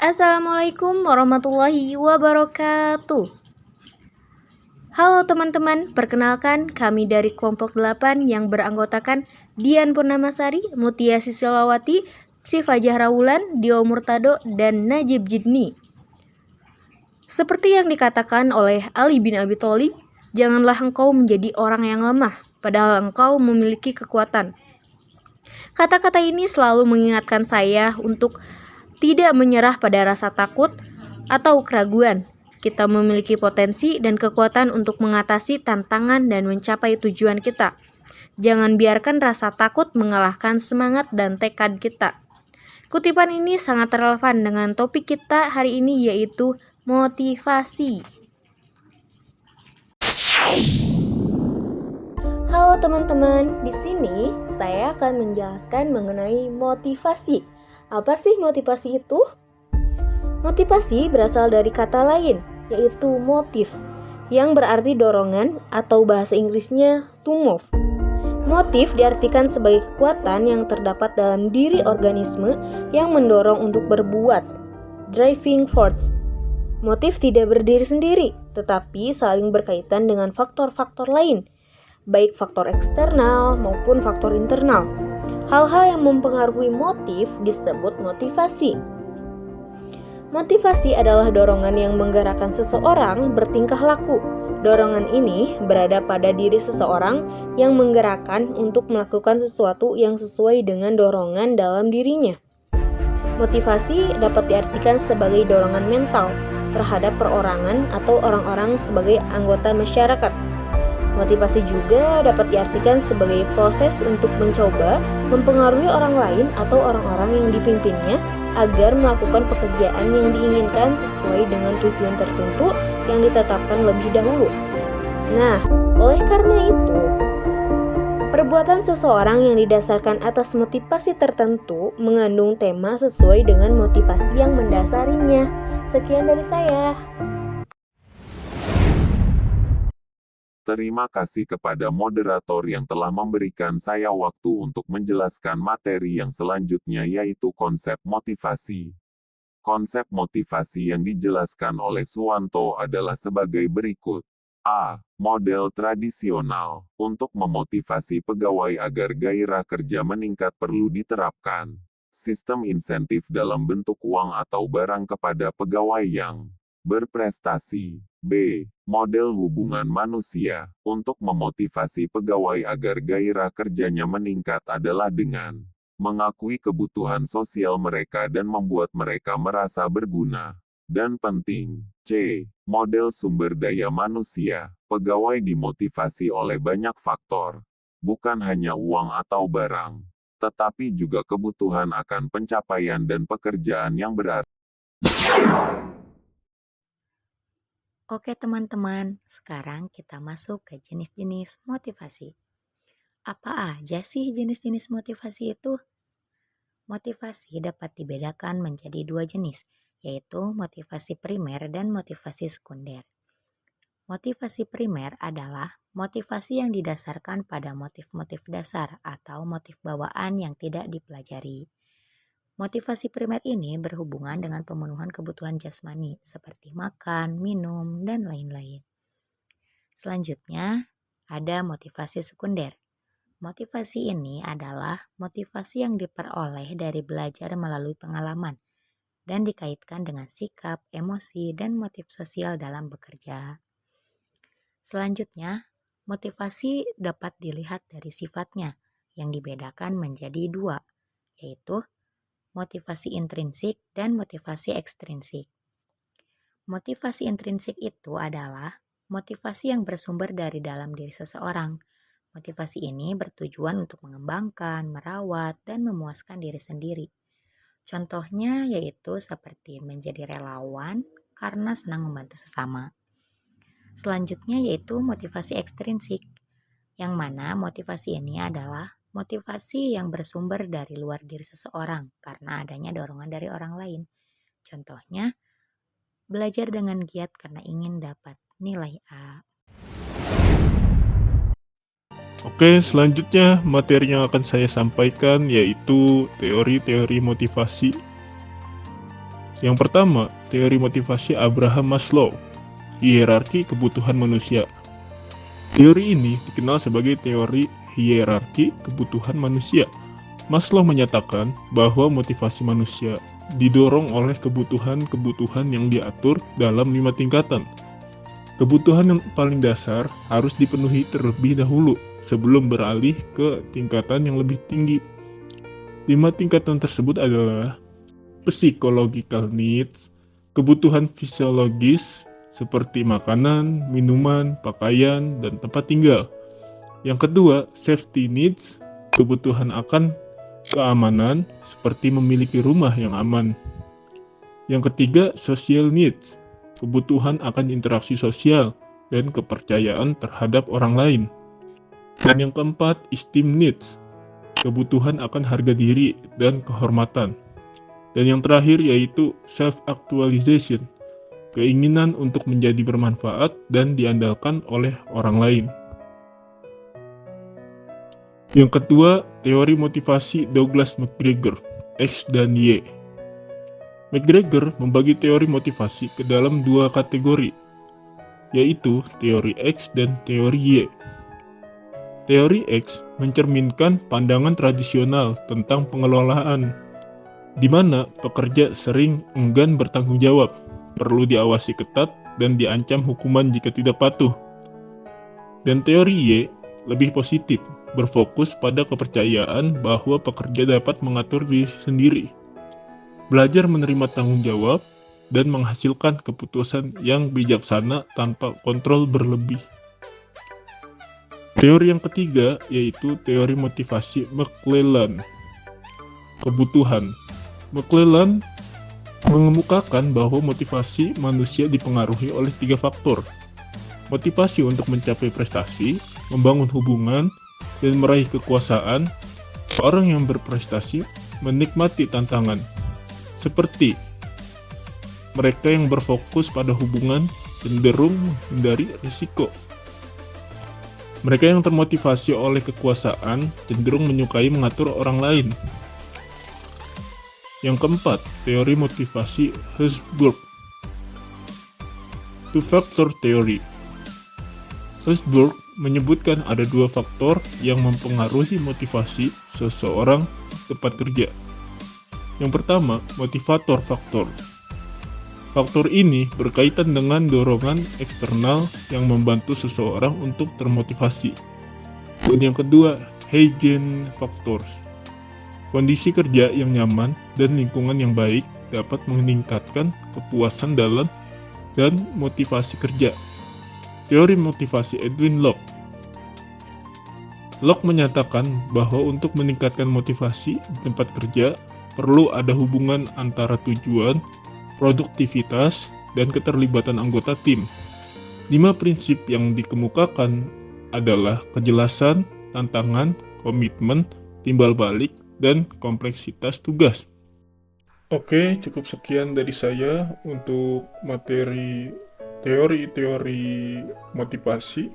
Assalamualaikum warahmatullahi wabarakatuh. Halo teman-teman, perkenalkan kami dari kelompok 8 yang beranggotakan Dian Purnamasari, Mutia Sisilawati, Sifa Jahrawulan, Dio Murtado, dan Najib Jidni. Seperti yang dikatakan oleh Ali bin Abi Thalib, janganlah engkau menjadi orang yang lemah, padahal engkau memiliki kekuatan. Kata-kata ini selalu mengingatkan saya untuk tidak menyerah pada rasa takut atau keraguan. Kita memiliki potensi dan kekuatan untuk mengatasi tantangan dan mencapai tujuan kita. Jangan biarkan rasa takut mengalahkan semangat dan tekad kita. Kutipan ini sangat relevan dengan topik kita hari ini, yaitu motivasi. Halo teman-teman, di sini saya akan menjelaskan mengenai motivasi. Apa sih motivasi itu? Motivasi berasal dari kata lain, yaitu motif, yang berarti dorongan atau bahasa Inggrisnya to move. Motif diartikan sebagai kekuatan yang terdapat dalam diri organisme yang mendorong untuk berbuat, driving force. Motif tidak berdiri sendiri, tetapi saling berkaitan dengan faktor-faktor lain, baik faktor eksternal maupun faktor internal. Hal-hal yang mempengaruhi motif disebut motivasi. Motivasi adalah dorongan yang menggerakkan seseorang bertingkah laku. Dorongan ini berada pada diri seseorang yang menggerakkan untuk melakukan sesuatu yang sesuai dengan dorongan dalam dirinya. Motivasi dapat diartikan sebagai dorongan mental terhadap perorangan atau orang-orang sebagai anggota masyarakat. Motivasi juga dapat diartikan sebagai proses untuk mencoba mempengaruhi orang lain atau orang-orang yang dipimpinnya agar melakukan pekerjaan yang diinginkan sesuai dengan tujuan tertentu yang ditetapkan lebih dahulu. Nah, oleh karena itu, perbuatan seseorang yang didasarkan atas motivasi tertentu mengandung tema sesuai dengan motivasi yang mendasarinya. Sekian dari saya. Terima kasih kepada moderator yang telah memberikan saya waktu untuk menjelaskan materi yang selanjutnya, yaitu konsep motivasi. Konsep motivasi yang dijelaskan oleh Suwanto adalah sebagai berikut. A. Model tradisional. Untuk memotivasi pegawai agar gairah kerja meningkat perlu diterapkan sistem insentif dalam bentuk uang atau barang kepada pegawai yang berprestasi. B. Model hubungan manusia. Untuk memotivasi pegawai agar gairah kerjanya meningkat adalah dengan mengakui kebutuhan sosial mereka dan membuat mereka merasa berguna dan penting. C. Model sumber daya manusia. Pegawai dimotivasi oleh banyak faktor, bukan hanya uang atau barang, tetapi juga kebutuhan akan pencapaian dan pekerjaan yang berarti. Oke teman-teman, sekarang kita masuk ke jenis-jenis motivasi. Apa aja sih jenis-jenis motivasi itu? Motivasi dapat dibedakan menjadi dua jenis, yaitu motivasi primer dan motivasi sekunder. Motivasi primer adalah motivasi yang didasarkan pada motif-motif dasar atau motif bawaan yang tidak dipelajari. Motivasi primer ini berhubungan dengan pemenuhan kebutuhan jasmani seperti makan, minum, dan lain-lain. Selanjutnya, ada motivasi sekunder. Motivasi ini adalah motivasi yang diperoleh dari belajar melalui pengalaman dan dikaitkan dengan sikap, emosi, dan motif sosial dalam bekerja. Selanjutnya, motivasi dapat dilihat dari sifatnya yang dibedakan menjadi dua, yaitu motivasi intrinsik dan motivasi ekstrinsik. Motivasi intrinsik itu adalah motivasi yang bersumber dari dalam diri seseorang. Motivasi ini bertujuan untuk mengembangkan, merawat, dan memuaskan diri sendiri. Contohnya yaitu seperti menjadi relawan karena senang membantu sesama. Selanjutnya yaitu motivasi ekstrinsik, yang mana motivasi ini adalah motivasi yang bersumber dari luar diri seseorang karena adanya dorongan dari orang lain. Contohnya, belajar dengan giat karena ingin dapat nilai A. Oke, selanjutnya materi yang akan saya sampaikan yaitu teori-teori motivasi. Yang pertama, teori motivasi Abraham Maslow, hierarki kebutuhan manusia. Teori ini dikenal sebagai teori hierarki kebutuhan manusia. Maslow menyatakan bahwa motivasi manusia didorong oleh kebutuhan-kebutuhan yang diatur dalam 5 tingkatan. Kebutuhan yang paling dasar harus dipenuhi terlebih dahulu sebelum beralih ke tingkatan yang lebih tinggi. 5 tingkatan tersebut adalah psychological needs, kebutuhan fisiologis seperti makanan, minuman, pakaian, dan tempat tinggal. Yang kedua, safety needs, kebutuhan akan keamanan seperti memiliki rumah yang aman. Yang ketiga, social needs, kebutuhan akan interaksi sosial dan kepercayaan terhadap orang lain. Dan yang keempat, esteem needs, kebutuhan akan harga diri dan kehormatan. Dan yang terakhir yaitu self-actualization, keinginan untuk menjadi bermanfaat dan diandalkan oleh orang lain. Yang kedua, teori motivasi Douglas McGregor, X dan Y. McGregor membagi teori motivasi ke dalam 2 kategori, yaitu teori X dan teori Y. Teori X mencerminkan pandangan tradisional tentang pengelolaan, di mana pekerja sering enggan bertanggung jawab, perlu diawasi ketat, dan diancam hukuman jika tidak patuh. Dan teori Y lebih positif, berfokus pada kepercayaan bahwa pekerja dapat mengatur diri sendiri, belajar menerima tanggung jawab, dan menghasilkan keputusan yang bijaksana tanpa kontrol berlebih. Teori yang ketiga yaitu teori motivasi McClelland, kebutuhan. McClelland mengemukakan bahwa motivasi manusia dipengaruhi oleh 3 faktor. Motivasi untuk mencapai prestasi, membangun hubungan, dan meraih kekuasaan. Orang yang berprestasi menikmati tantangan, seperti mereka yang berfokus pada hubungan cenderung menghindari risiko. Mereka yang termotivasi oleh kekuasaan cenderung menyukai mengatur orang lain. Yang keempat, teori motivasi Herzberg, two-factor theory. Herzberg menyebutkan ada 2 faktor yang mempengaruhi motivasi seseorang tempat kerja. Yang pertama, motivator faktor. Faktor ini berkaitan dengan dorongan eksternal yang membantu seseorang untuk termotivasi. Dan yang kedua, hygiene factors. Kondisi kerja yang nyaman dan lingkungan yang baik dapat meningkatkan kepuasan dalam dan motivasi kerja. Teori motivasi Edwin Locke. Locke menyatakan bahwa untuk meningkatkan motivasi di tempat kerja, perlu ada hubungan antara tujuan, produktivitas, dan keterlibatan anggota tim. 5 prinsip yang dikemukakan adalah kejelasan, tantangan, komitmen, timbal balik, dan kompleksitas tugas. Oke, cukup sekian dari saya untuk materi teori-teori motivasi.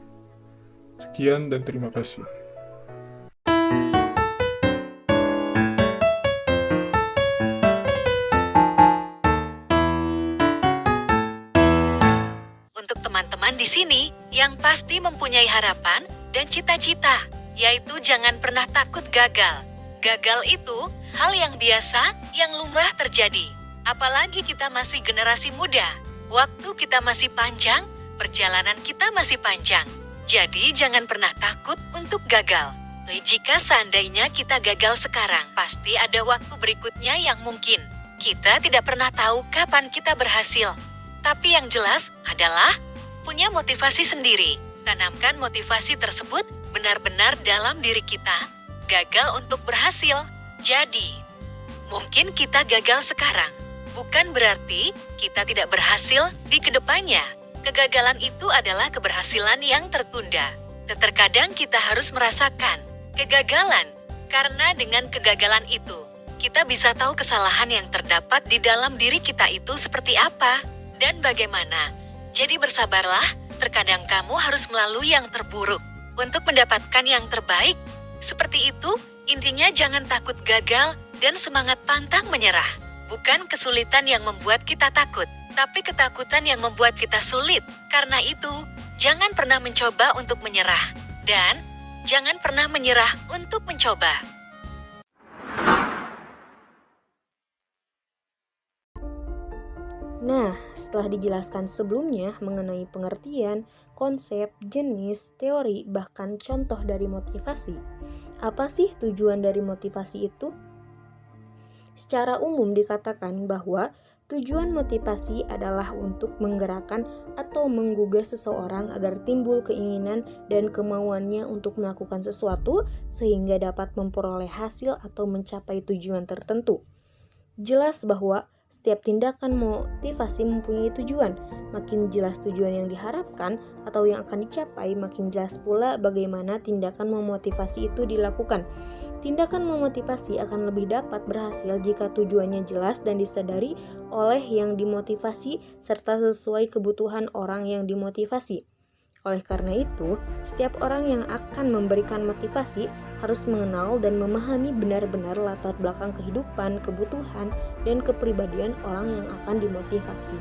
Sekian dan terima kasih. Untuk teman-teman di sini yang pasti mempunyai harapan dan cita-cita, yaitu jangan pernah takut gagal. Gagal itu hal yang biasa yang lumrah terjadi. Apalagi kita masih generasi muda. Waktu kita masih panjang, perjalanan kita masih panjang. Jadi jangan pernah takut untuk gagal. Jika seandainya kita gagal sekarang, pasti ada waktu berikutnya yang mungkin. Kita tidak pernah tahu kapan kita berhasil. Tapi yang jelas adalah punya motivasi sendiri. Tanamkan motivasi tersebut benar-benar dalam diri kita. Gagal untuk berhasil. Jadi, Mungkin kita gagal sekarang, bukan berarti kita tidak berhasil di kedepannya. Kegagalan itu adalah keberhasilan yang tertunda. Terkadang kita harus merasakan kegagalan, karena dengan kegagalan itu, kita bisa tahu kesalahan yang terdapat di dalam diri kita itu seperti apa dan bagaimana. Jadi bersabarlah, terkadang kamu harus melalui yang terburuk untuk mendapatkan yang terbaik. Seperti itu, intinya jangan takut gagal dan semangat pantang menyerah. Bukan kesulitan yang membuat kita takut, tapi ketakutan yang membuat kita sulit. Karena itu, jangan pernah mencoba untuk menyerah. Dan, jangan pernah menyerah untuk mencoba. Nah, setelah dijelaskan sebelumnya mengenai pengertian, konsep, jenis, teori, bahkan contoh dari motivasi, apa sih tujuan dari motivasi itu? Secara umum dikatakan bahwa tujuan motivasi adalah untuk menggerakkan atau menggugah seseorang agar timbul keinginan dan kemauannya untuk melakukan sesuatu sehingga dapat memperoleh hasil atau mencapai tujuan tertentu. Jelas bahwa setiap tindakan motivasi mempunyai tujuan. Makin jelas tujuan yang diharapkan atau yang akan dicapai, makin jelas pula bagaimana tindakan memotivasi itu dilakukan. Tindakan memotivasi akan lebih dapat berhasil jika tujuannya jelas dan disadari oleh yang dimotivasi serta sesuai kebutuhan orang yang dimotivasi. Oleh karena itu, setiap orang yang akan memberikan motivasi harus mengenal dan memahami benar-benar latar belakang kehidupan, kebutuhan, dan kepribadian orang yang akan dimotivasi.